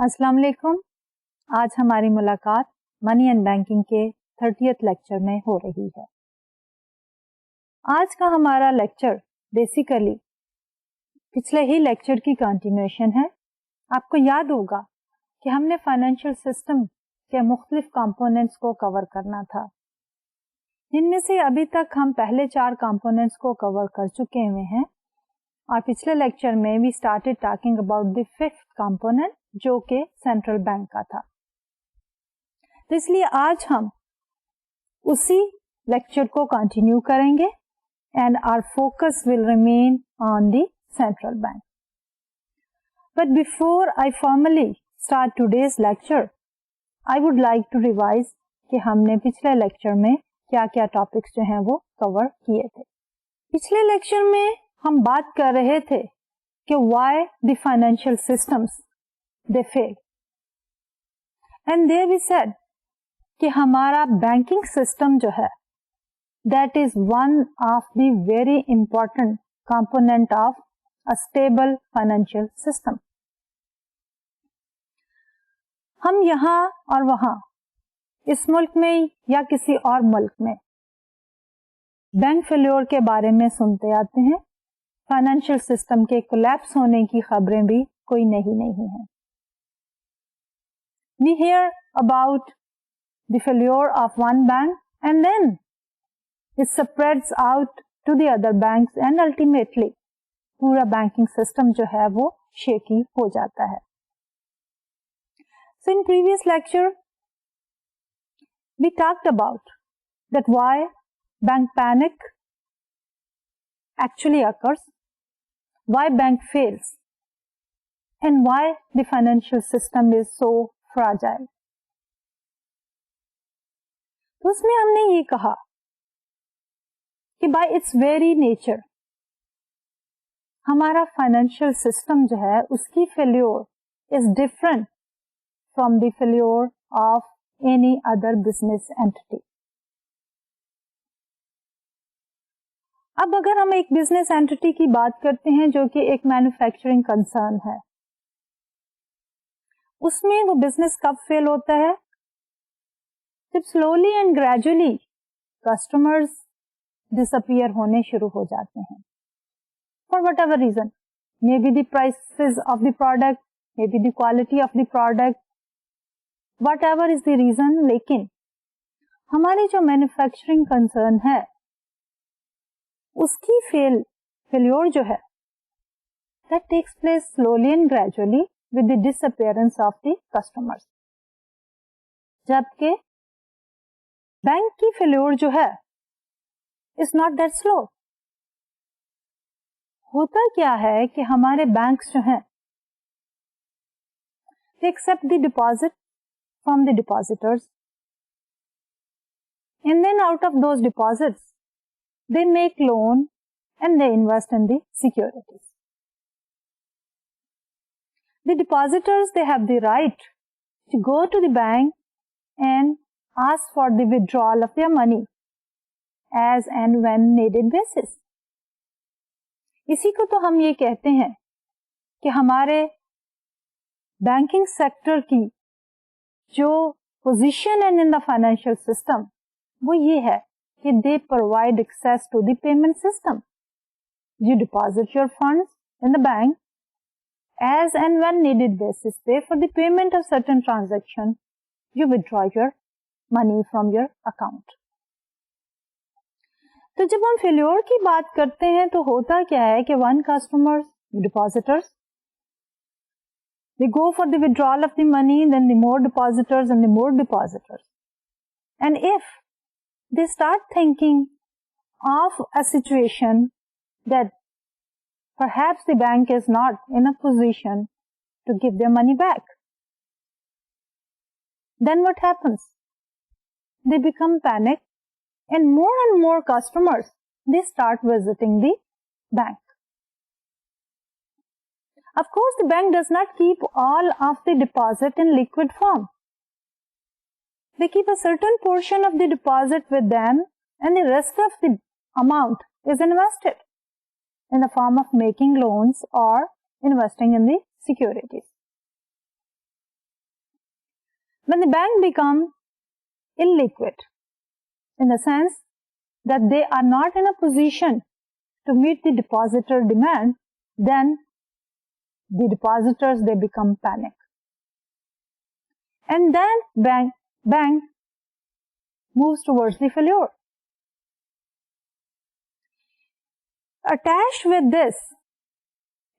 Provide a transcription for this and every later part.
अस्सलाम वालेकुम। आज हमारी मुलाकात मनी एंड बैंकिंग के 30th लेक्चर में हो रही है। आज का हमारा लेक्चर बेसिकली पिछले ही लेक्चर की कंटिन्यूएशन है। आपको याद होगा कि हमने फाइनेंशियल सिस्टम के मुख्तलिफ कंपोनेंट्स को कवर करना था, जिनमें से अभी तक हम पहले 4 कंपोनेंट्स को कवर कर चुके हुए हैं और पिछले लेक्चर में we started talking about the 5th component जो कि सेंट्रल बैंक का था। तो इसलिए आज हम उसी लेक्चर को कंटिन्यू करेंगे and our focus will remain on the central bank. But before I formally start today's lecture, I would like to revise कि हमने पिछले लेक्चर में क्या क्या टॉपिक्स जो हैं वो कवर किए थे। पिछले लेक्चर में हम बात कर रहे थे कि why the financial systems they fail, and there we said कि हमारा बैंकिंग सिस्टम जो है that is one of the very important component of a stable financial system. हम यहां और वहां इस मुल्क में या किसी और मुल्क में बैंक फेल्योर के बारे में सुनते आते हैं। फाइनेंशियल सिस्टम के कोलैप्स होने की खबरें भी कोई नहीं है। We hear about the failure of one bank and then it spreads out to the other banks and ultimately पूरा बैंकिंग सिस्टम जो है वो शेकी हो जाता है। So in previous lecture we talked about that why bank panic actually occurs, why bank fails and why the financial system is so fragile। तो उसमें हमने ये कहा कि बाय इट्स वेरी नेचर हमारा फाइनेंशियल सिस्टम जो है उसकी failure is different from the failure of any other business entity. अब अगर हम एक बिजनेस एंटिटी की बात करते हैं जो कि एक मैन्युफैक्चरिंग कंसर्न है, उसमें वो बिजनेस कब फेल होता है? जब slowly and gradually customers disappear होने शुरू हो जाते हैं for whatever reason, maybe the prices of the product, maybe the quality of the product, whatever is the reason. लेकिन हमारी जो मैन्युफैक्चरिंग कंसर्न है उसकी फेल्योर जो है that takes place slowly and gradually with the disappearance of the customers। जबकि bank की failure जो है is not that slow। होता क्या है कि हमारे बैंक्स जो हैं they accept the deposit from the depositors and then out of those deposits they make loan and they invest in the securities। The depositors, they have the right to go to the bank and ask for the withdrawal of their money as and when needed basis। इसी को तो हम ये कहते हैं कि हमारे banking sector की जो पोजीशन है इन द फाइनेंशियल सिस्टम वो ये है कि they provide access to the payment system. You deposit your funds in the bank as and when needed basis, pay for the payment of certain transaction, you withdraw your money from your account। तो जब हम failure की बात करते हैं तो होता क्या है कि one customers depositors they go for the withdrawal of the money, then the more depositors and the more depositors, and if they start thinking of a situation that perhaps the bank is not in a position to give their money back, then what happens? They become panicked and more customers, they start visiting the bank। Of course, the bank does not keep all of the deposit in liquid form. They keep a certain portion of the deposit with them and the rest of the amount is invested in the form of making loans or investing in the securities। when the bank become illiquid, in the sense that they are not in a position to meet the depositor demand, then the depositors, they become panic. And then bank moves towards the failure. Attached with this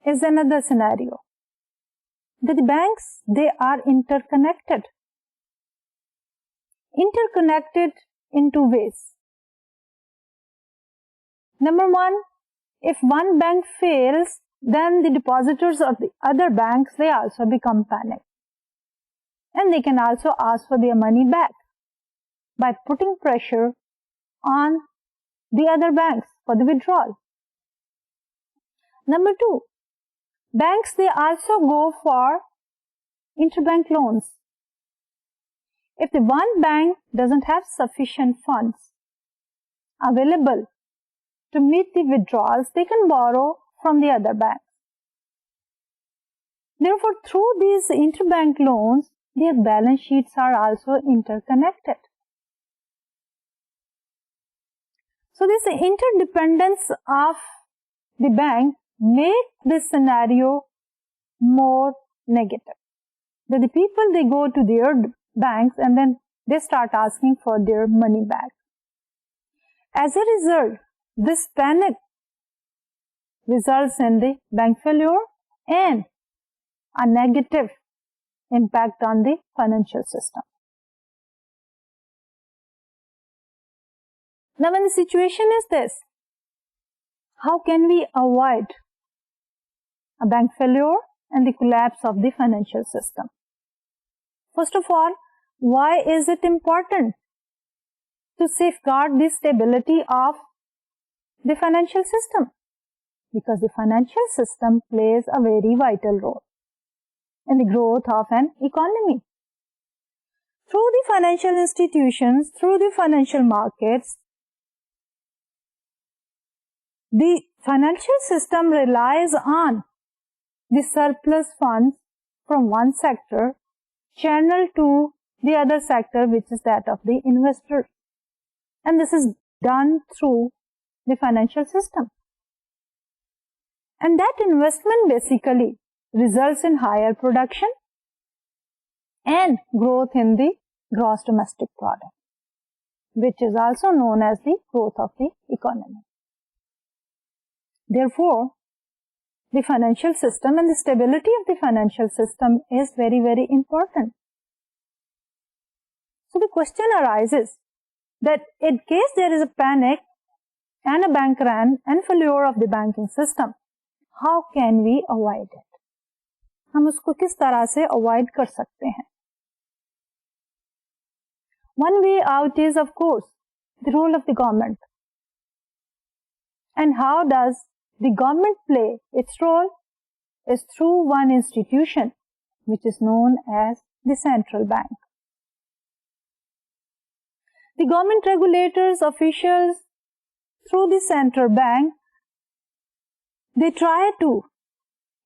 is another scenario, that the banks, they are interconnected in two ways. Number one, if one bank fails, then the depositors of the other banks, they also become panicked. And they can also ask for their money back by putting pressure on the other banks for the withdrawal. Number two, banks, they also go for interbank loans. If the one bank doesn't have sufficient funds available to meet the withdrawals, they can borrow from the other banks. Therefore, through these interbank loans, their balance sheets are also interconnected. So this interdependence of the bank make this scenario more negative. That the people, they go to their banks and then they start asking for their money back. As a result, this panic results in the bank failure and a negative impact on the financial system. Now, when the situation is this, how can we avoid a bank failure and the collapse of the financial system? First of all, why is it important to safeguard the stability of the financial system? Because the financial system plays a very vital role in the growth of an economy. Through the financial institutions, through the financial markets, the financial system relies on the surplus funds from one sector channeled to the other sector, which is that of the investor. And this is done through the financial system. And that investment basically results in higher production and growth in the gross domestic product, which is also known as the growth of the economy. Therefore, the financial system and the stability of the financial system is very, very important. So the question arises that in case there is a panic and a bank run and failure of the banking system, how can we avoid it? हम उसको किस तरह से avoid कर सकते हैं? One way out is, of course, the role of the government. And how does the government play its role? Is through one institution which is known as the central bank. The government regulators, officials, through the central bank, they try to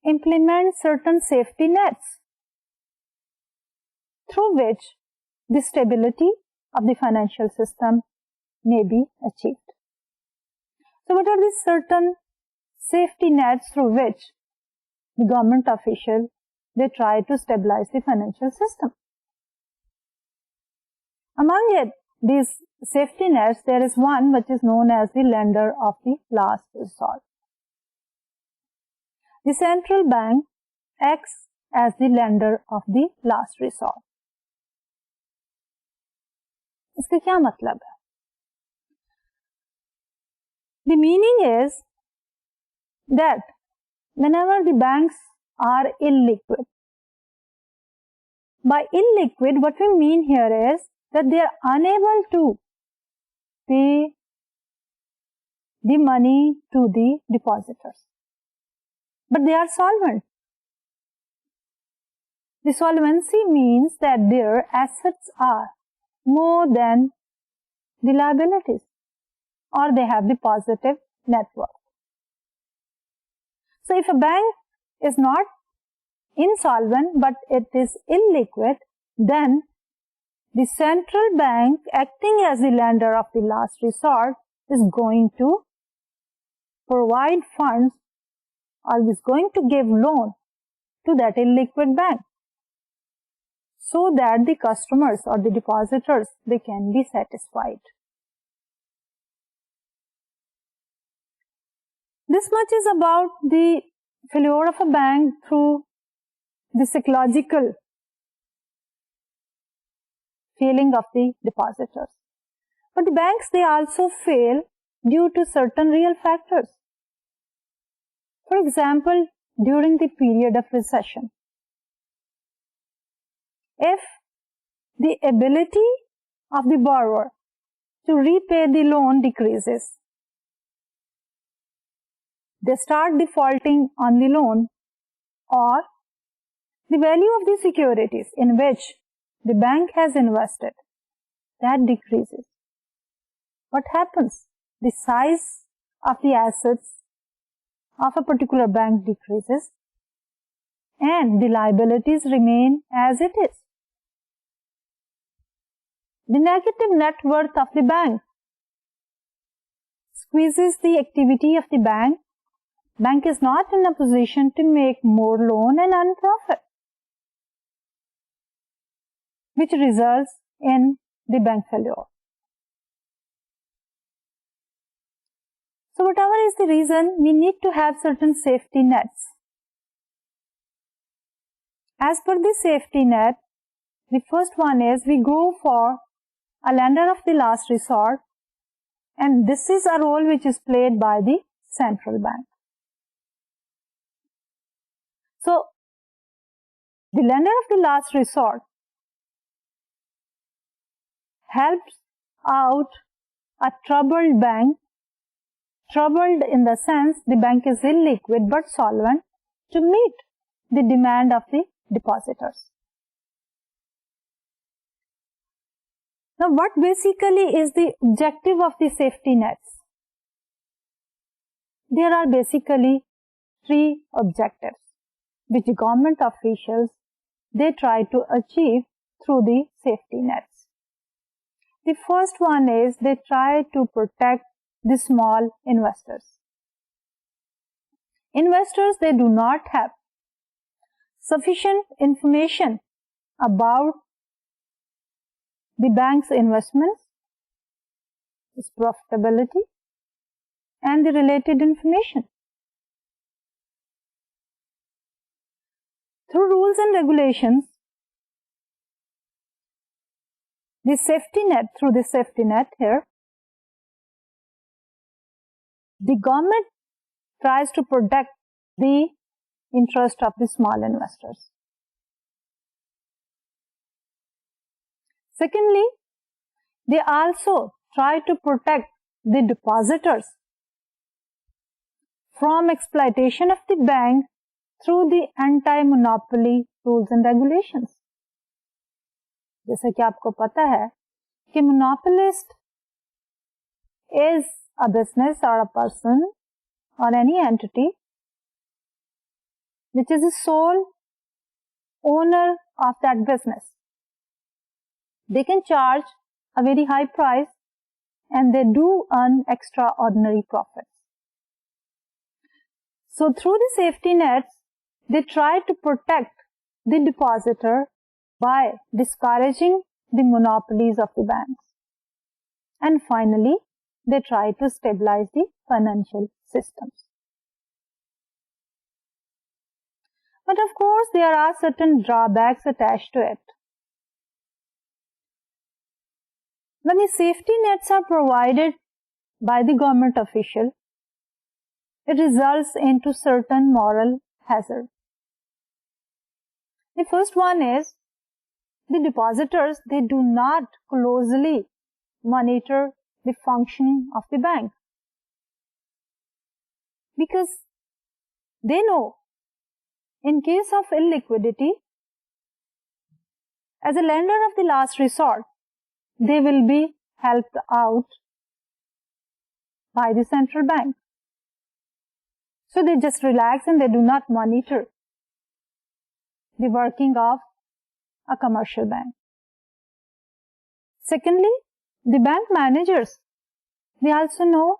implement certain safety nets through which the stability of the financial system may be achieved. So what are these certain safety nets through which the government official, they try to stabilize the financial system? Among it, these safety nets, there is one which is known as the lender of the last resort. The central bank acts as the lender of the last resort. इसका क्या मतलब है? The meaning is that whenever the banks are illiquid, by illiquid, what we mean here is that they are unable to pay the money to the depositors, but they are solvent. The solvency means that their assets are more than the liabilities, or they have the positive net worth. So if a bank is not insolvent but it is illiquid, then the central bank, acting as the lender of the last resort, is going to provide funds or is going to give loan to that illiquid bank so that the customers or the depositors, they can be satisfied. This much is about the failure of a bank through the psychological failing of the depositors. But the banks, they also fail due to certain real factors. For example, during the period of recession, if the ability of the borrower to repay the loan decreases, they start defaulting on the loan, or the value of the securities in which the bank has invested, that decreases. What happens? The size of the assets of a particular bank decreases and the liabilities remain as it is. The negative net worth of the bank squeezes the activity of the bank. Bank is not in a position to make more loan and earn profit, which results in the bank failure. So whatever is the reason, we need to have certain safety nets. As per the safety net, the first one is we go for a lender of the last resort, and this is a role which is played by the central bank. So the lender of the last resort helps out a troubled bank, troubled in the sense the bank is illiquid but solvent, to meet the demand of the depositors. Now, what basically is the objective of the safety nets? There are basically three objectives which government officials, they try to achieve through the safety nets. The first one is they try to protect the small investors. Investors, they do not have sufficient information about the bank's investments, its profitability, and the related information. Through rules and regulations, the safety net, through the safety net here, the government tries to protect the interest of the small investors. Secondly, they also try to protect the depositors from exploitation of the bank through the anti-monopoly rules and regulations. जैसे कि आपको पता है कि monopolist is a business or a person or any entity which is the sole owner of that business. They can charge a very high price and they do earn extraordinary profits. So through the safety nets, they try to protect the depositor by discouraging the monopolies of the banks. And finally, they try to stabilize the financial systems. But of course, there are certain drawbacks attached to it. When the safety nets are provided by the government official, it results into certain moral hazard. The first one is the depositors, they do not closely monitor the functioning of the bank because they know in case of illiquidity, as a lender of the last resort, they will be helped out by the central bank. So they just relax and they do not monitor the working of a commercial bank. Secondly, the bank managers, they also know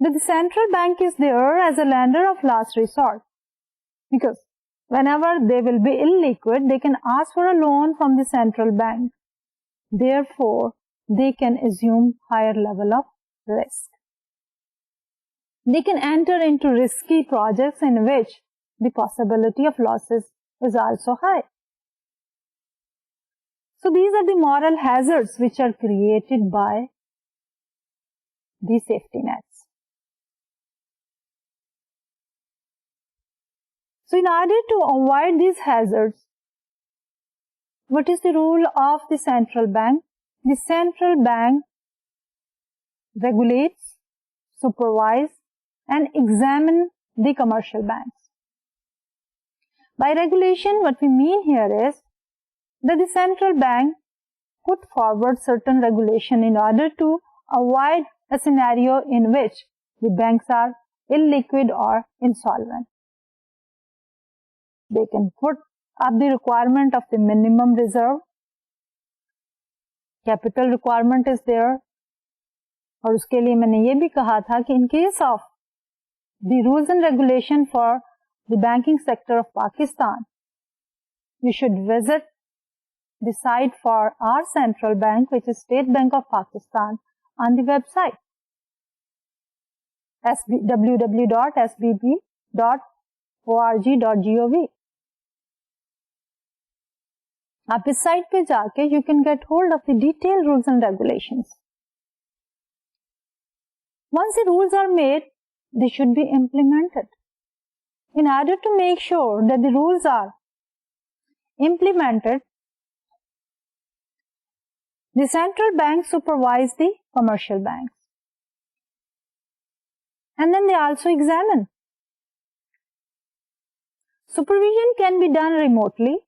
that the central bank is there as a lender of last resort, because whenever they will be illiquid, they can ask for a loan from the central bank. Therefore, they can assume higher level of risk. They can enter into risky projects in which the possibility of losses is also high. So these are the moral hazards which are created by the safety nets. So in order to avoid these hazards, what is the role of the central bank? The central bank regulates, supervises, and examines the commercial banks. By regulation, what we mean here is that the central bank put forward certain regulation in order to avoid a scenario in which the banks are illiquid or insolvent. They can put up the requirement of the minimum reserve, capital requirement is there, और उसके लिए मैंने ये भी कहा था कि in case of the rules and regulation for the banking sector of Pakistan, you should visit the site for our central bank, which is State Bank of Pakistan, on the website www.sbb.org.gov. आप इस site पे जाके you can get hold of the detailed rules and regulations. Once the rules are made, they should be implemented. In order to make sure that the rules are implemented, the central bank supervise the commercial banks. And then they also examine. Supervision can be done remotely,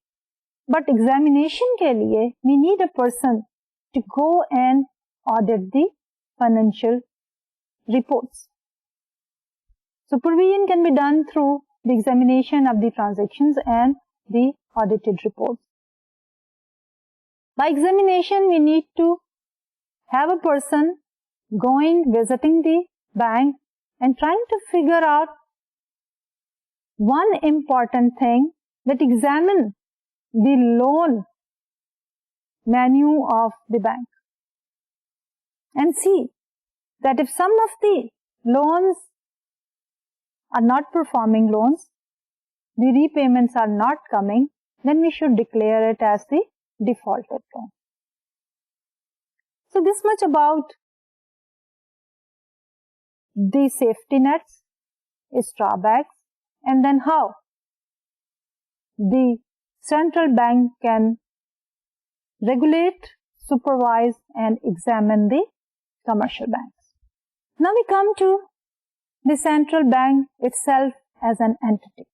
but examination के लिए we need a person to go and audit the financial reports. Supervision can be done through the examination of the transactions and the audited reports. By examination, we need to have a person going, visiting the bank and trying to figure out one important thing, that examine the loan menu of the bank and see that if some of the loans are not performing loans, the repayments are not coming, then we should declare it as the defaulted loan. So this much about the safety nets, its drawbacks, and then how the central bank can regulate, supervise, and examine the commercial banks. Now we come to the central bank itself as an entity.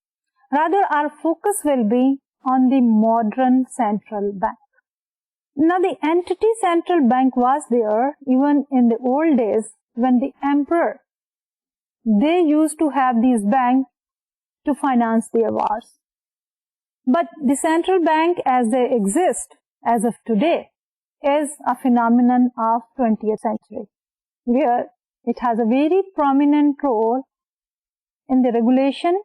Rather, our focus will be on the modern central bank. Now, the entity central bank was there even in the old days when the emperor, they used to have these banks to finance their wars. But the central bank as they exist as of today is a phenomenon of 20th century, where it has a very prominent role in the regulation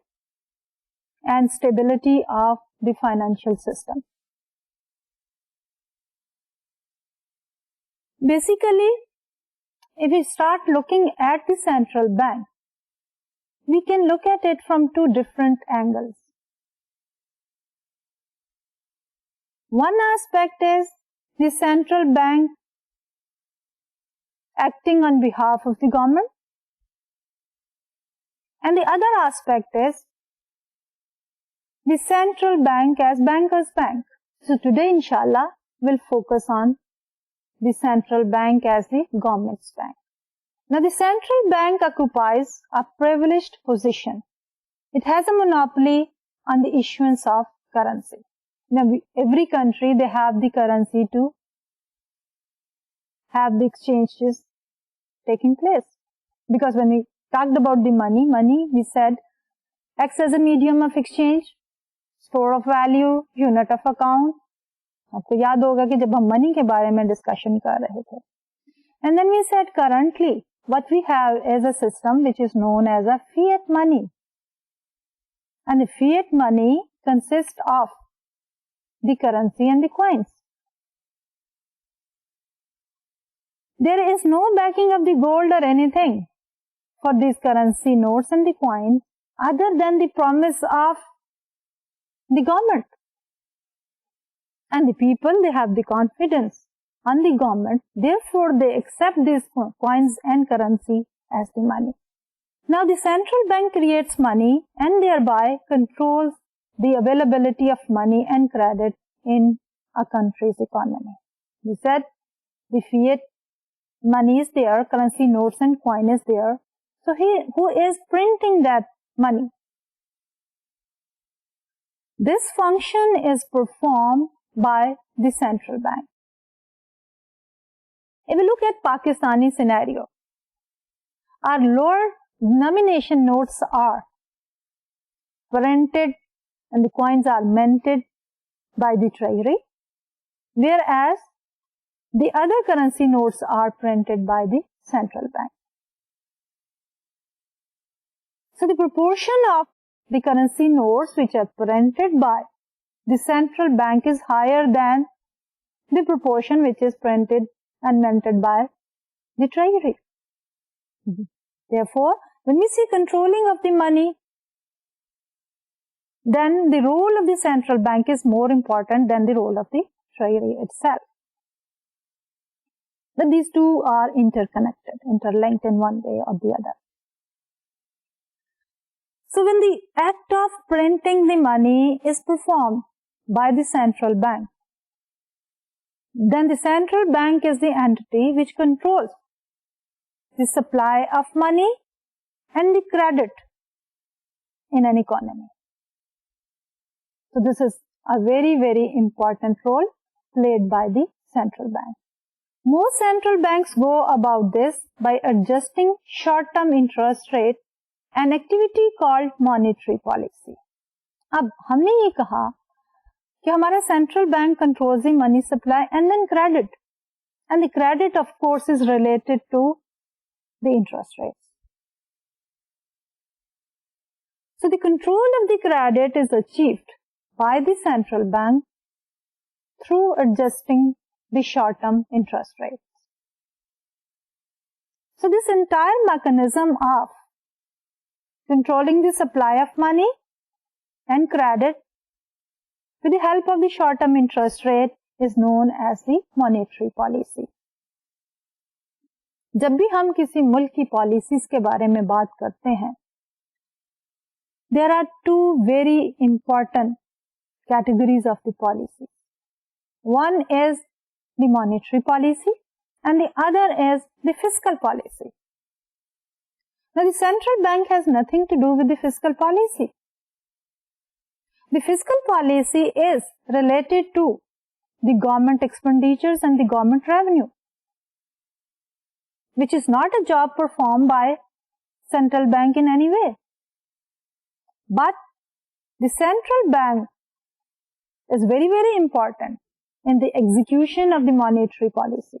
and stability of the financial system. Basically, if we start looking at the central bank, we can look at it from two different angles. One aspect is the central bank acting on behalf of the government, and the other aspect is the central bank as banker's bank. So today, inshallah, we'll focus on the central bank as the government's bank. Now, the central bank occupies a privileged position. It has a monopoly on the issuance of currency. Now, every country, they have the currency to have the exchanges taking place. Because when we talked about the money, we said acts as a medium of exchange, store of value, unit of account, आपको याद होगा कि जब हम money के बारे में discussion कर रहे थे, and then we said currently what we have is a system which is known as a fiat money, and the fiat money consist of the currency and the coins. There is no backing of the gold or anything for these currency notes and the coins other than the promise of the government. And the people, they have the confidence on the government, therefore they accept these coins and currency as the money. Now the central bank creates money and thereby controls the availability of money and credit in a country's economy. We said the fiat money is there, currency notes and coin is there. So who is printing that money? This function is performed by the central bank. If we look at Pakistani scenario, our lower denomination notes are printed and the coins are minted by the treasury, whereas the other currency notes are printed by the central bank. So the proportion of the currency notes which are printed by the central bank is higher than the proportion which is printed and minted by the treasury. Therefore, when we see controlling of the money, then the role of the central bank is more important than the role of the treasury itself. But these two are interconnected, interlinked in one way or the other. So when the act of printing the money is performed by the central bank, then the central bank is the entity which controls the supply of money and the credit in an economy. So this is a very, very important role played by the central bank. Most central banks go about this by adjusting short-term interest rate, an activity called monetary policy. अब हमने ये कहा कि हमारा central bank controls the money supply and then credit, and the credit of course is related to the interest rates. So the control of the credit is achieved by the central bank through adjusting the short-term interest rates. So this entire mechanism of controlling the supply of money and credit with the help of the short-term interest rate is known as the monetary policy. जब भी हम किसी मुल्क की policies के बारे में बात करते हैं, there are two very important categories of the policy. One is the monetary policy and the other is the fiscal policy. Now the central bank has nothing to do with the fiscal policy. The fiscal policy is related to the government expenditures and the government revenue, which is not a job performed by central bank in any way. But the central bank is very, very important in the execution of the monetary policy.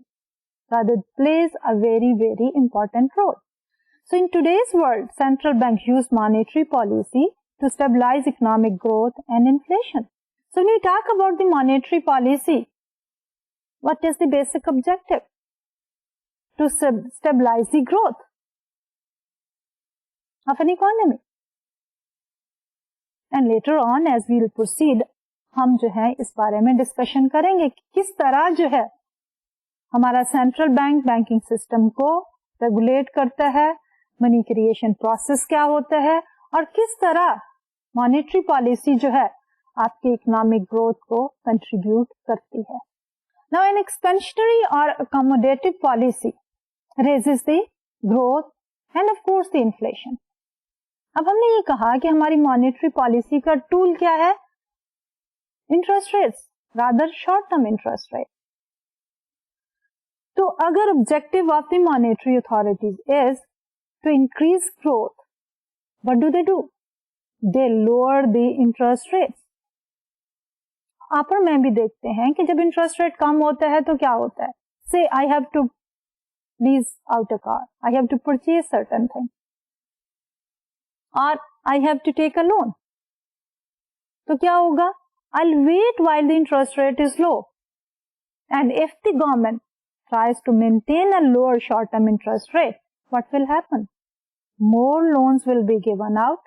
Rather, it plays a very, very important role. So in today's world, central banks use monetary policy to stabilize economic growth and inflation. So when we talk about the monetary policy, what is the basic objective? To stabilize the growth of an economy. And later on, as we will proceed, हम जो है इस बारे में discussion करेंगे कि किस तरह जो है हमारा सेंट्रल बैंक बैंकिंग सिस्टम को रेगुलेट करता है, मनी क्रिएशन प्रोसेस क्या होता है और किस तरह मॉनेटरी पॉलिसी जो है आपके इकोनॉमिक ग्रोथ को कंट्रीब्यूट करती है. नाउ एन एक्सपेंशनरी और accommodative policy raises the growth end of course the inflation. अब हमने ये कहा कि हमारी मॉनेटरी पॉलिसी का टूल क्या है? Interest rates, rather short term interest rate. तो अगर objective of the monetary authorities is to increase growth, what do? They lower the interest rates. आप और मैं भी देखते हैं कि जब इंटरेस्ट रेट कम होता है तो क्या होता है, say I have to lease out a car, I have to purchase certain thing, और I have to take a loan, तो क्या होगा, I'll wait while the interest rate is low. And if the government tries to maintain a lower short-term interest rate, what will happen? More loans will be given out,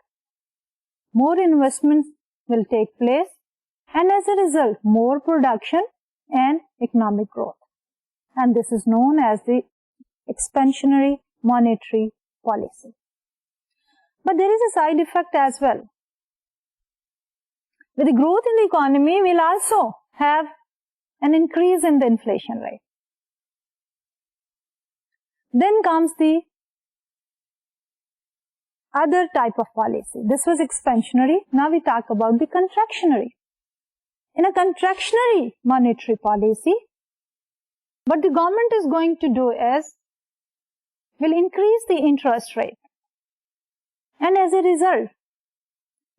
more investments will take place, and as a result, more production and economic growth. And this is known as the expansionary monetary policy. But there is a side effect as well. With the growth in the economy, we'll also have an increase in the inflation rate. Then comes the other type of policy. This was expansionary. Now we talk about the contractionary. In a contractionary monetary policy, what the government is going to do is, will increase the interest rate. And as a result,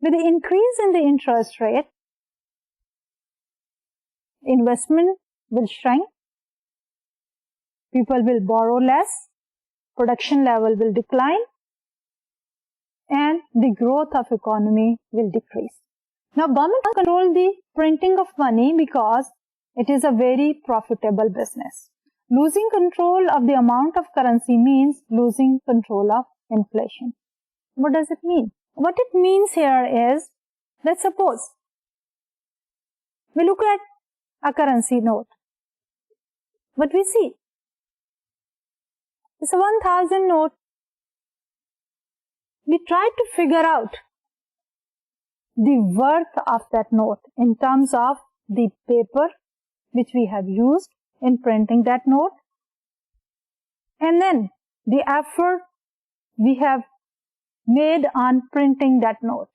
with the increase in the interest rate, investment will shrink, people will borrow less, production level will decline, and the growth of economy will decrease. Now, government control the printing of money because it is a very profitable business. Losing control of the amount of currency means losing control of inflation. What does it mean? What it means here is, let's suppose we look at a currency note. What we see, it's a 1,000 note. We try to figure out the worth of that note in terms of the paper which we have used in printing that note, and then the effort we have made on printing that note.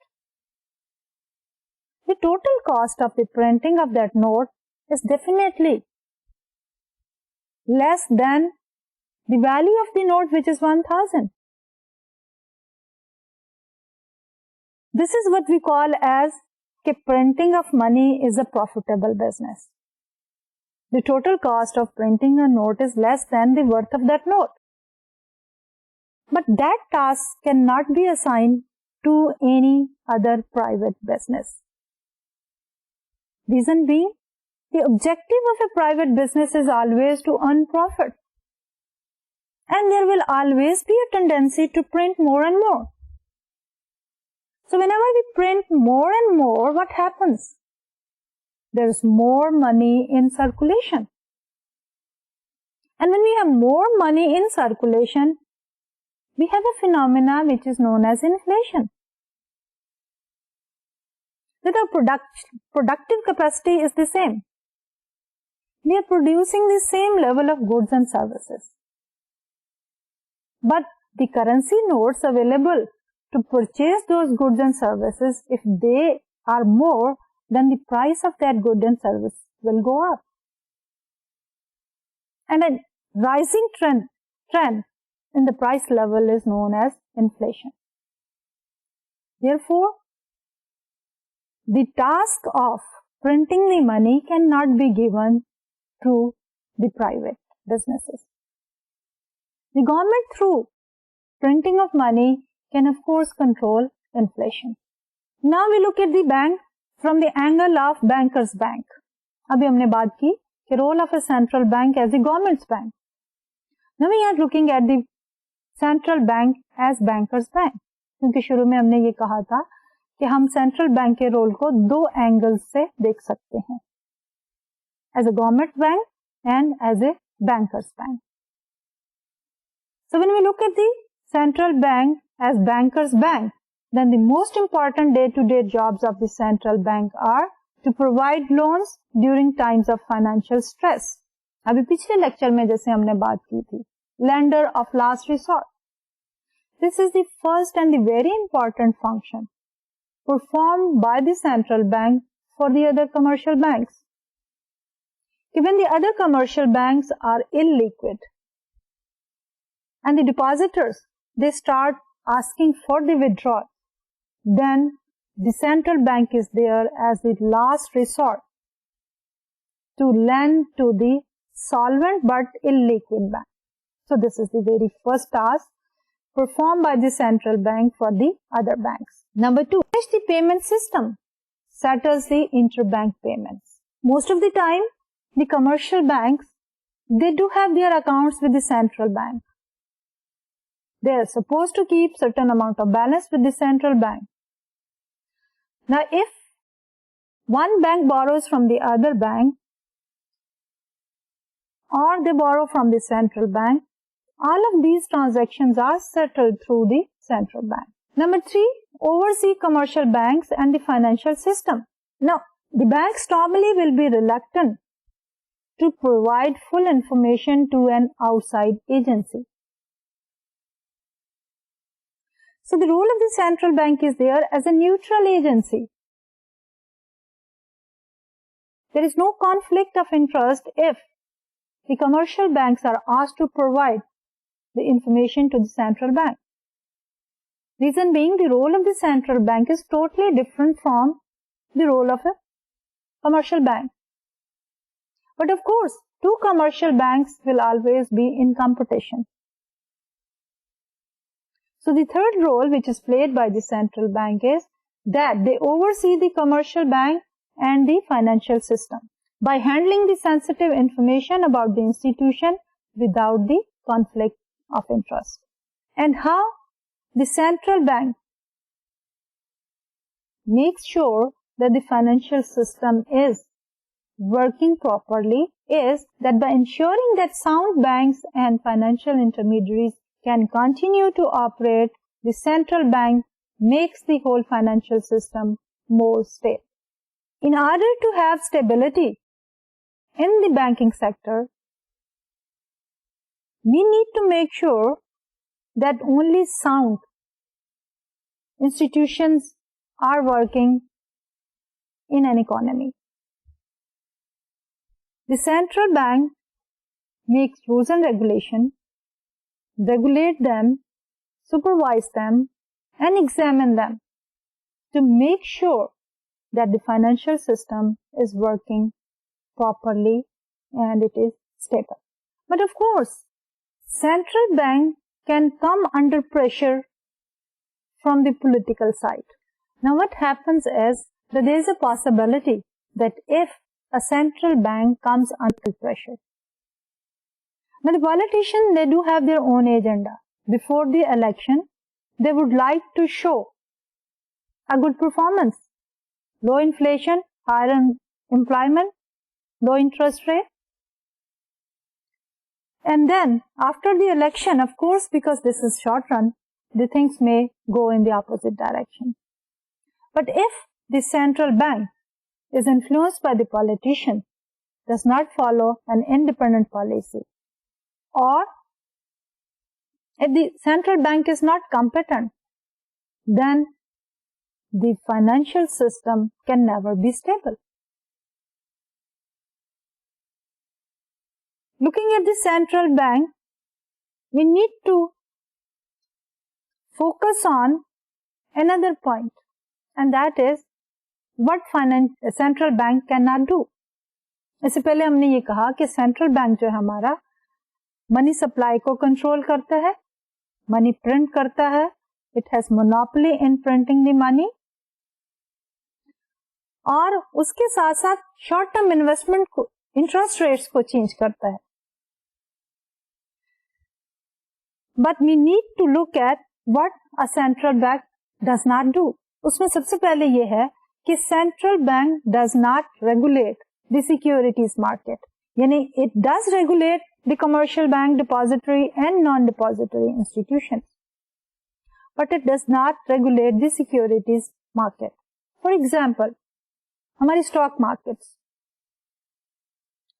The total cost of the printing of that note is definitely less than the value of the note, which is 1,000. This is what we call as कि printing of money is a profitable business. The total cost of printing a note is less than the worth of that note. But that task cannot be assigned to any other private business. Reason being, the objective of a private business is always to earn profit. And there will always be a tendency to print more and more. So whenever we print more and more, what happens? There is more money in circulation. And when we have more money in circulation, we have a phenomena which is known as inflation. That our productive capacity is the same. We are producing the same level of goods and services. But the currency notes available to purchase those goods and services, if they are more, then the price of that good and service will go up. And a rising trend in the price level is known as inflation. Therefore, the task of printing the money cannot be given to the private businesses. The government, through printing of money, can of course control inflation. Now we look at the bank from the angle of banker's bank. अभी हमने बात की कि role of a central bank as the government's bank. Now we are looking at the central bank as banker's bank. क्योंकि शुरू में हमने ये कहा था कि हम सेंट्रल बैंक के रोल को दो एंगल से देख सकते हैं, as a government bank and as a banker's bank. So when we look at the central bank as banker's bank, then the most important day-to-day jobs of the central bank are to provide loans during times of financial stress. अभी पिछले lecture में जैसे हमने बात की थी, lender of last resort. This is the first and the very important function performed by the central bank for the other commercial banks. When the other commercial banks are illiquid and the depositors, they start asking for the withdrawal, then the central bank is there as the last resort to lend to the solvent but illiquid bank. So this is the very first task performed by the central bank for the other banks. Number 2, manage the payment system, settles the interbank payments. Most of the time, the commercial banks, they do have their accounts with the central bank. They are supposed to keep certain amount of balance with the central bank. Now, if one bank borrows from the other bank, or they borrow from the central bank, all of these transactions are settled through the central bank. Number 3, oversee commercial banks and the financial system. Now, the banks normally will be reluctant to provide full information to an outside agency. So the role of the central bank is there as a neutral agency. There is no conflict of interest if the commercial banks are asked to provide the information to the central bank. Reason being, the role of the central bank is totally different from the role of a commercial bank. But of course, two commercial banks will always be in competition. So the third role which is played by the central bank is that they oversee the commercial bank and the financial system by handling the sensitive information about the institution without the conflict of interest. And how the central bank makes sure that the financial system is working properly is that by ensuring that sound banks and financial intermediaries can continue to operate, the central bank makes the whole financial system more stable. In order to have stability in the banking sector, we need to make sure that only sound institutions are working in an economy. The central bank makes rules and regulation, regulate them, supervise them, and examine them to make sure that the financial system is working properly and it is stable. But of course, central bank can come under pressure from the political side. Now what happens is that there is a possibility that if a central bank comes under pressure, now the politicians, they do have their own agenda. Before the election, they would like to show a good performance, low inflation, higher employment, low interest rate. And then after the election, of course, because this is short run, the things may go in the opposite direction. But if the central bank is influenced by the politician, does not follow an independent policy, or if the central bank is not competent, then the financial system can never be stable. Looking at the central bank, we need to focus on another point, and that is what central bank cannot do. इससे पहले हमने ये कहा कि central bank जो है हमारा money supply को कंट्रोल करता है, मनी प्रिंट करता है, it has monopoly in printing the money, और उसके साथ साथ शॉर्ट टर्म इन्वेस्टमेंट को, इंटरेस्ट रेट्स को चेंज करता है. But we need to look at what a central bank does not do. उसमें सबसे पहले ये है कि central bank does not regulate the securities market, यानी it does regulate the commercial bank, depository and non depository institutions, but it does not regulate the securities market. For example, हमारी stock markets,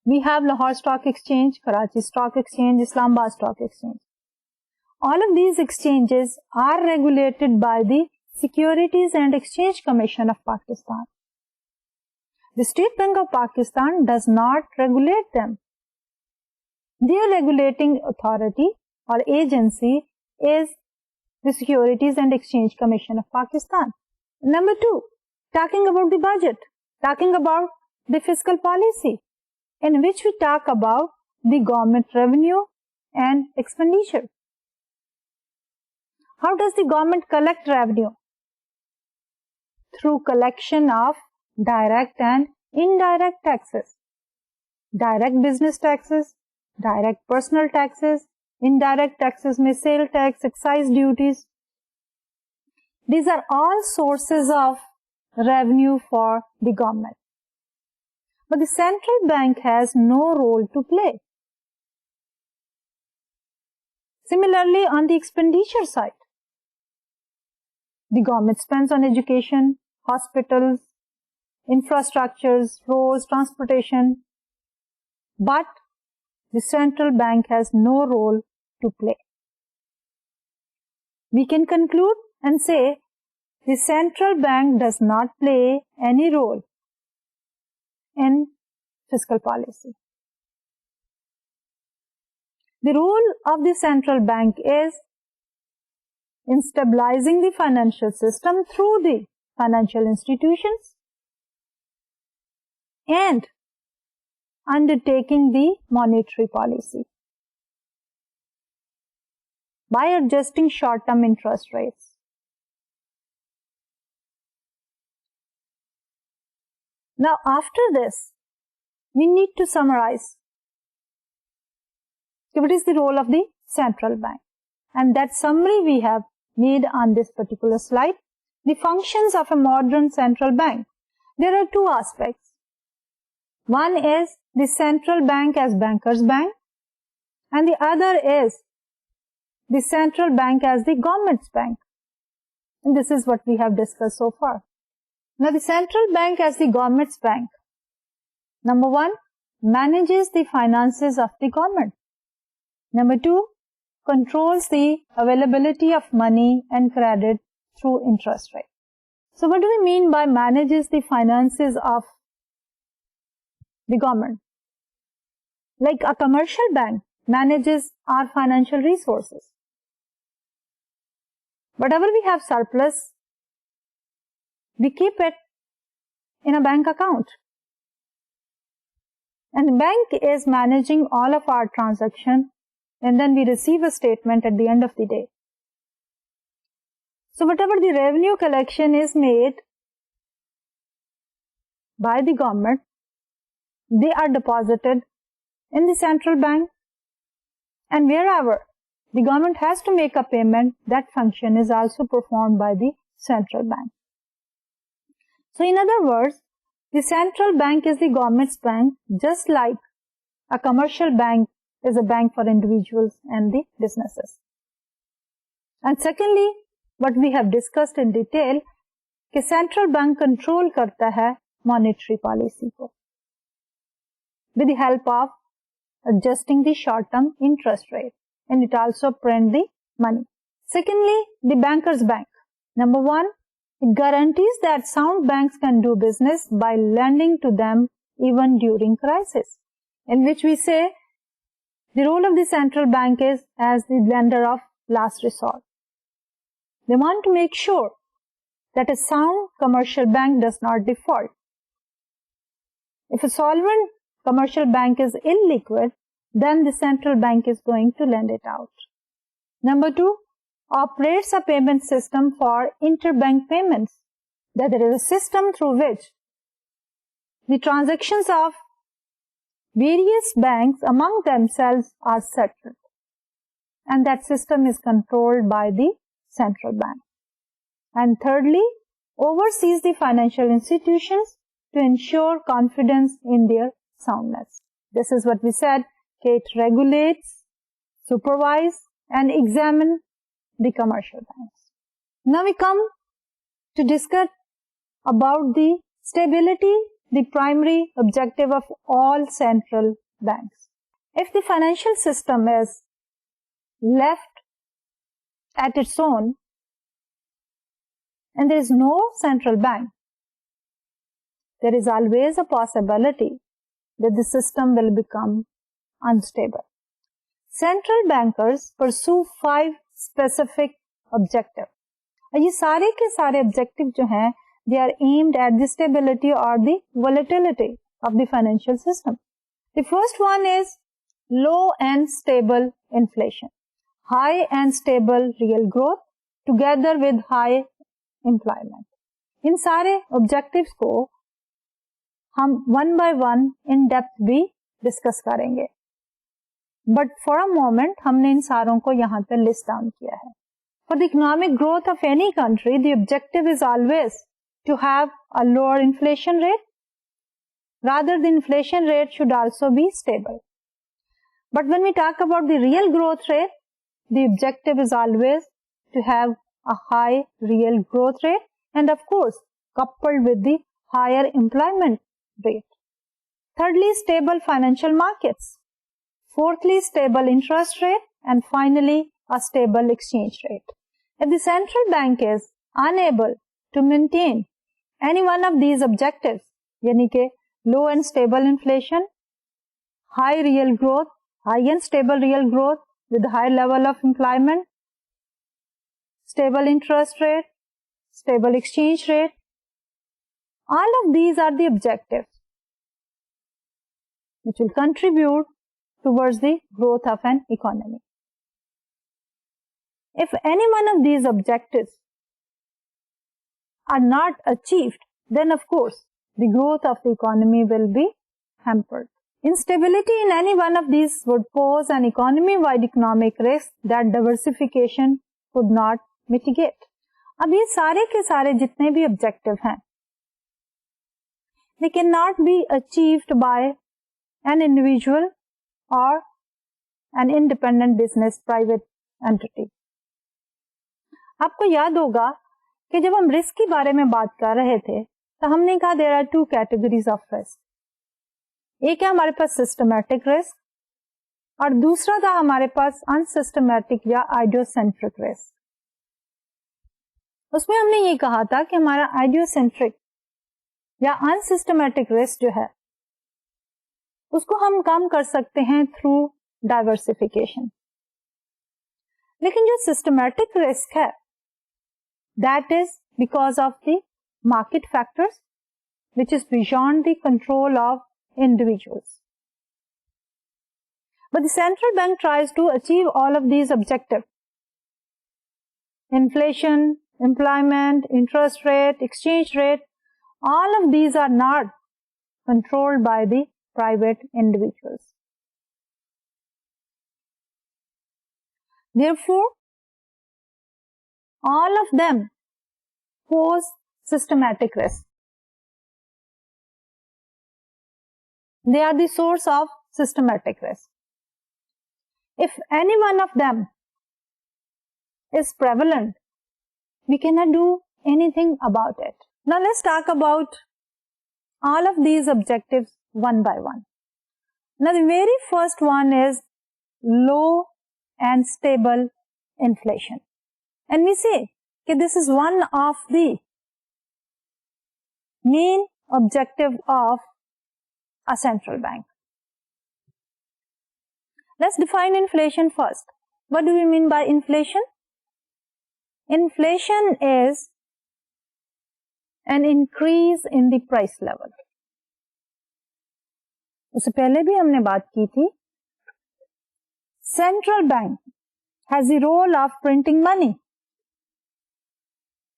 we have Lahore stock exchange, Karachi stock exchange, Islamabad stock exchange. All of these exchanges are regulated by the Securities and Exchange Commission of Pakistan. The State Bank of Pakistan does not regulate them. Their regulating authority or agency is the Securities and Exchange Commission of Pakistan. Number 2, talking about the budget, talking about the fiscal policy. in which we talk about the government revenue and expenditure. How does the government collect revenue? Through collection of direct and indirect taxes. Direct business taxes, direct personal taxes, indirect taxes में sale tax, excise duties. These are all sources of revenue for the government. But the central bank has no role to play. Similarly, on the expenditure side, the government spends on education, hospitals, infrastructures, roads, transportation, but the central bank has no role to play. We can conclude and say the central bank does not play any role in fiscal policy. The role of the central bank is in stabilizing the financial system through the financial institutions and undertaking the monetary policy by adjusting short-term interest rates. Now, after this, we need to summarize what is the role of the central bank. And that summary we have made on this particular slide. The functions of a modern central bank. There are two aspects. One is the central bank as banker's bank, and the other is the central bank as the government's bank. And this is what we have discussed so far. Now, the central bank as the government's bank, number one, manages the finances of the government. Number two, controls the availability of money and credit through interest rate. So what do we mean by manages the finances of the government? Like a commercial bank manages our financial resources. Whatever we have surplus, we keep it in a bank account. And the bank is managing all of our transactions, and then we receive a statement at the end of the day. So whatever the revenue collection is made by the government, they are deposited in the central bank, and wherever the government has to make a payment, that function is also performed by the central bank. So in other words, the central bank is the government's bank, just like a commercial bank is a bank for individuals and the businesses. And secondly, what we have discussed in detail, कि central bank control करता है monetary policy को with the help of adjusting the short-term interest rate, and it also print the money. Secondly, the banker's bank. Number one, it guarantees that sound banks can do business by lending to them even during crisis, in which we say the role of the central bank is as the lender of last resort. They want to make sure that a sound commercial bank does not default. If a solvent commercial bank is illiquid, then the central bank is going to lend it out. Number two, operates a payment system for interbank payments. That there is a system through which the transactions of various banks among themselves are settled, and that system is controlled by the central bank. And thirdly, oversees the financial institutions to ensure confidence in their soundness. This is what we said, it regulates, supervise, and examine the commercial banks. Now we come to discuss about the stability, the primary objective of all central banks. If the financial system is left at its own and there is no central bank, there is always a possibility that the system will become unstable. Central bankers pursue 5 specific objectives. ये सारे के सारे objective जो हैं, they are aimed at the stability or the volatility of the financial system. The first one is low and stable inflation, high and stable real growth together with high employment. इन सारे objectives को हम one by one in depth भी discuss करेंगे, but for a moment हमने इन सारों को यहाँ पे लिस्ट डाउन किया है. For the economic growth of any country the objective is always to have a lower inflation rate. Rather, the inflation rate should also be stable. But when we talk about the real growth rate, the objective is always to have a high real growth rate and of course coupled with the higher employment rate. Thirdly, stable financial markets. Fourthly, stable interest rate, and finally a stable exchange rate. If the central bank is unable to maintain any one of these objectives, यानी कि low and stable inflation, high real growth, high and stable real growth with high level of employment, stable interest rate, stable exchange rate, all of these are the objectives which will contribute towards the growth of an economy. If any one of these objectives are not achieved, then of course the growth of the economy will be hampered. Instability in any one of these would pose an economy-wide economic risk that diversification could not mitigate. अब ये सारे के सारे जितने भी objective हैं, they cannot be achieved by an individual or an independent business private entity. आपको याद होगा कि जब हम रिस्क के बारे में बात कर रहे थे तो हमने कहा there are two categories of risk. एक है हमारे पास सिस्टमैटिक रिस्क और दूसरा था हमारे पास अनसिस्टमैटिक या आइडियोसेंट्रिक रिस्क. उसमें हमने ये कहा था कि हमारा आइडियोसेंट्रिक या अनसिस्टमैटिक रिस्क जो है उसको हम कम कर सकते हैं थ्रू डाइवर्सिफिकेशन. लेकिन जो सिस्टमैटिक रिस्क है that is because of the market factors which is beyond the control of individuals. But the central bank tries to achieve all of these objectives. Inflation, employment, interest rate, exchange rate, all of these are not controlled by the private individuals. Therefore, all of them pose systematic risk. They are the source of systematic risk. If any one of them is prevalent, we cannot do anything about it. Now let's talk about all of these objectives one by one. Now the very first one is low and stable inflation. And we say that this is one of the main objective of a central bank. Let's define inflation first. What do we mean by inflation? Inflation is an increase in the price level. उससे पहले भी हमने बात की थी. Central bank has the role of printing money.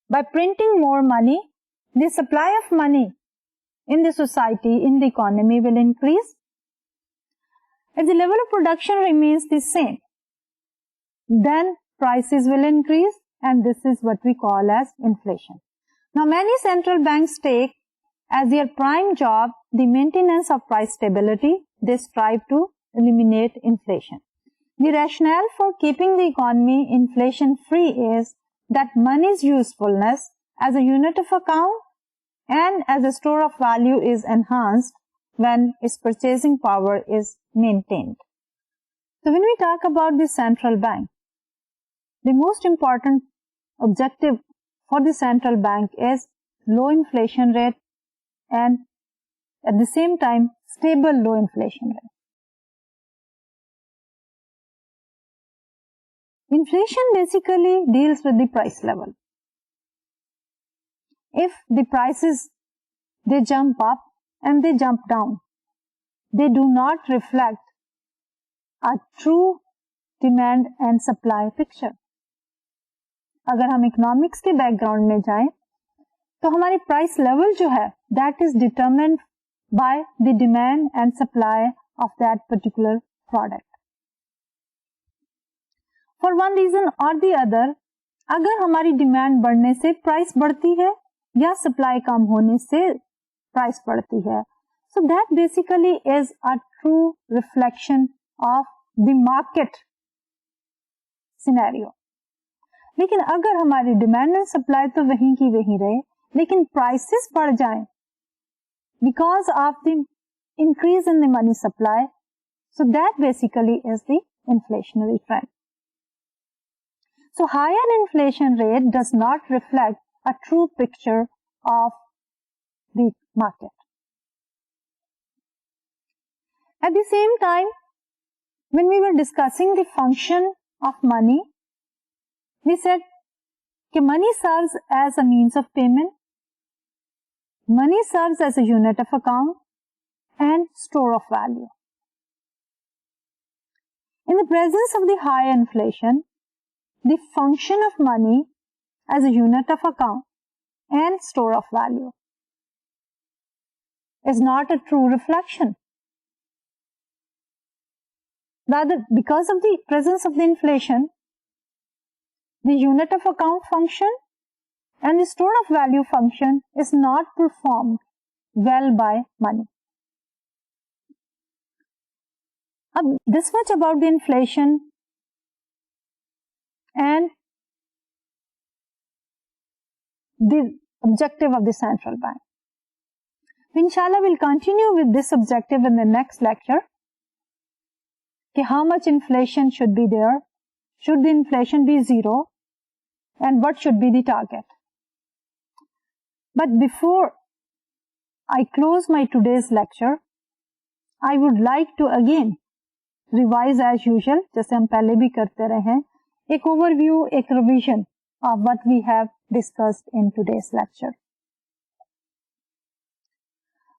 By printing more money, the supply of money in the society, in the economy will increase. If the level of production remains the same, then prices will increase, and this is what we call as inflation. Now, many central banks take as their prime job the maintenance of price stability. They strive to eliminate inflation. The rationale for keeping the economy inflation-free is that money's usefulness as a unit of account and as a store of value is enhanced when its purchasing power is maintained. So when we talk about the central bank, the most important objective for the central bank is low inflation rate and at the same time stable low inflation rate. Inflation basically deals with the price level. If the prices, they jump up and they jump down, they do not reflect a true demand and supply picture. अगर हम economics के background में जाएं तो हमारी price level जो है that is determined by the demand and supply of that particular product. For one reason or the other, अगर हमारी डिमांड बढ़ने से प्राइस बढ़ती है या सप्लाई कम होने से प्राइस बढ़ती है, so that basically is a true reflection of the market scenario. लेकिन अगर हमारी डिमांड एंड सप्लाई तो वहीं की वहीं रहे, लेकिन प्राइसेस बढ़ जाएं because of the increase in the money supply, so that basically is the inflationary trend. So higher inflation rate does not reflect a true picture of the market. At the same time, when we were discussing the function of money, we said that money serves as a means of payment, money serves as a unit of account and store of value. In the presence of the high inflation, the function of money as a unit of account and store of value is not a true reflection. Rather, because of the presence of the inflation, the unit of account function and the store of value function is not performed well by money. This much about the inflation and the objective of the central bank. Inshallah, we'll continue with this objective in the next lecture. How much inflation should be there? Should the inflation be zero? And what should be the target? But before I close my today's lecture, I would like to again revise as usual, जैसे हम पहले भी करते रहे हैं, एक overview, एक revision of what we have discussed in today's lecture.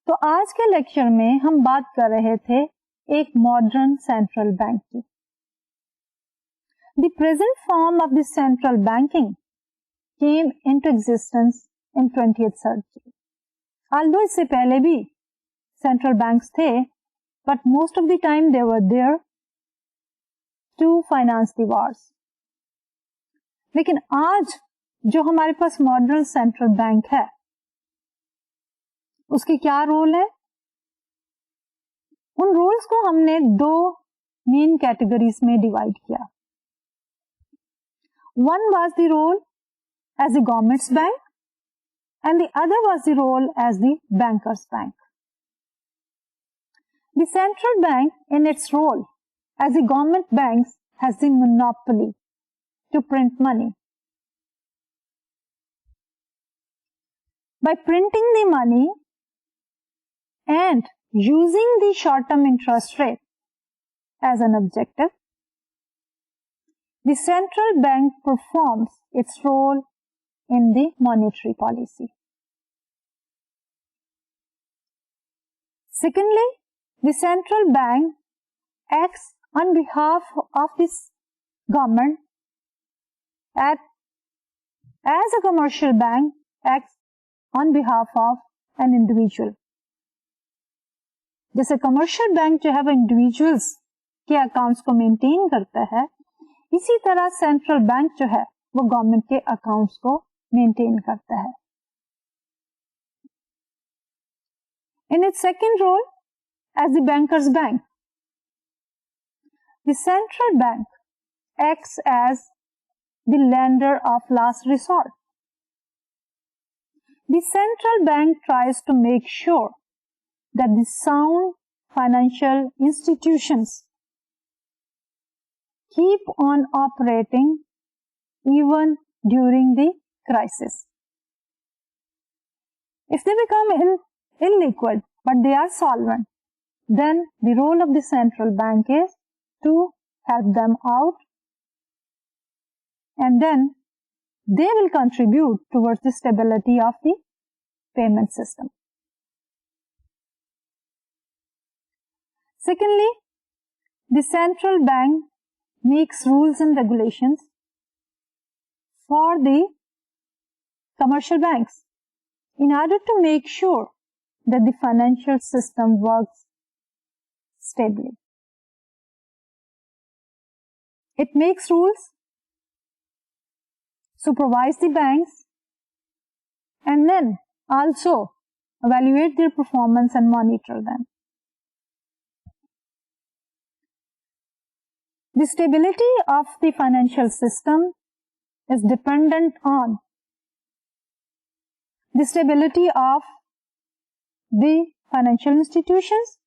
तो आज के लेक्चर में हम बात कर रहे थे एक मॉडर्न सेंट्रल बैंक की. The present form of the central banking came into existence in 20th century. Although इससे पहले भी सेंट्रल बैंक्स थे, but most of the time they were there to finance the wars. लेकिन आज जो हमारे पास modern central bank है, उसके क्या रोल है? उन रोल्स को हमने दो मेन कैटेगरीज में डिवाइड किया. One was the role as the government's bank and the other was the role as the banker's bank. The central bank in its role as the government bank has the monopoly to print money. By printing the money and using the short-term interest rate as an objective, the central bank performs its role in the monetary policy. Secondly, the central bank acts on behalf of this government as a commercial bank acts on behalf of an individual. जैसे commercial bank जो है वो individuals के accounts को maintain करता है, इसी तरह सेंट्रल बैंक जो है वो गवर्नमेंट के अकाउंट्स को मेंटेन करता है. In its second role as the banker's bank, the central bank acts as the lender of last resort. The central bank tries to make sure that the sound financial institutions keep on operating even during the crisis. If they become illiquid but they are solvent, then the role of the central bank is to help them out, and then they will contribute towards the stability of the payment system. Secondly, the central bank makes rules and regulations for the commercial banks in order to make sure that the financial system works stably. It makes rules, supervise the banks, and then also evaluate their performance and monitor them. The stability of the financial system is dependent on the stability of the financial institutions,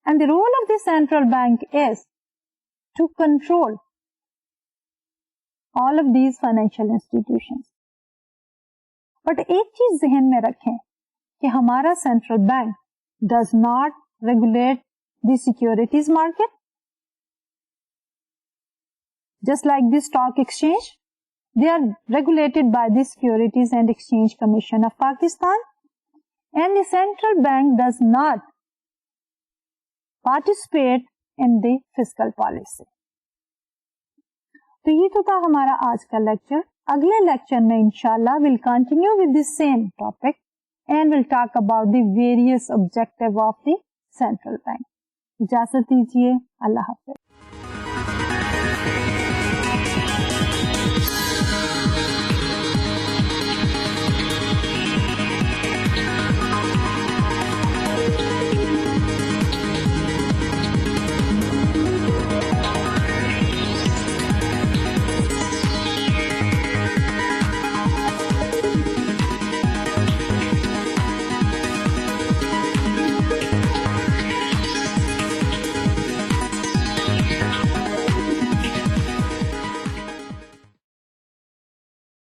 and the role of the central bank is to control all of these financial institutions. But एक चीज जहन में रखें कि हमारा central bank does not regulate the securities market. Just like the stock exchange, they are regulated by the Securities and Exchange Commission of Pakistan, and the central bank does not participate in the fiscal policy. तो ये तो था हमारा आज का lecture. अगले lecture में इंशाल्लाह we'll continue with the same topic and we'll talk about the various objective of the central bank. इजाजत दीजिए. अल्लाह हाफ़िज़.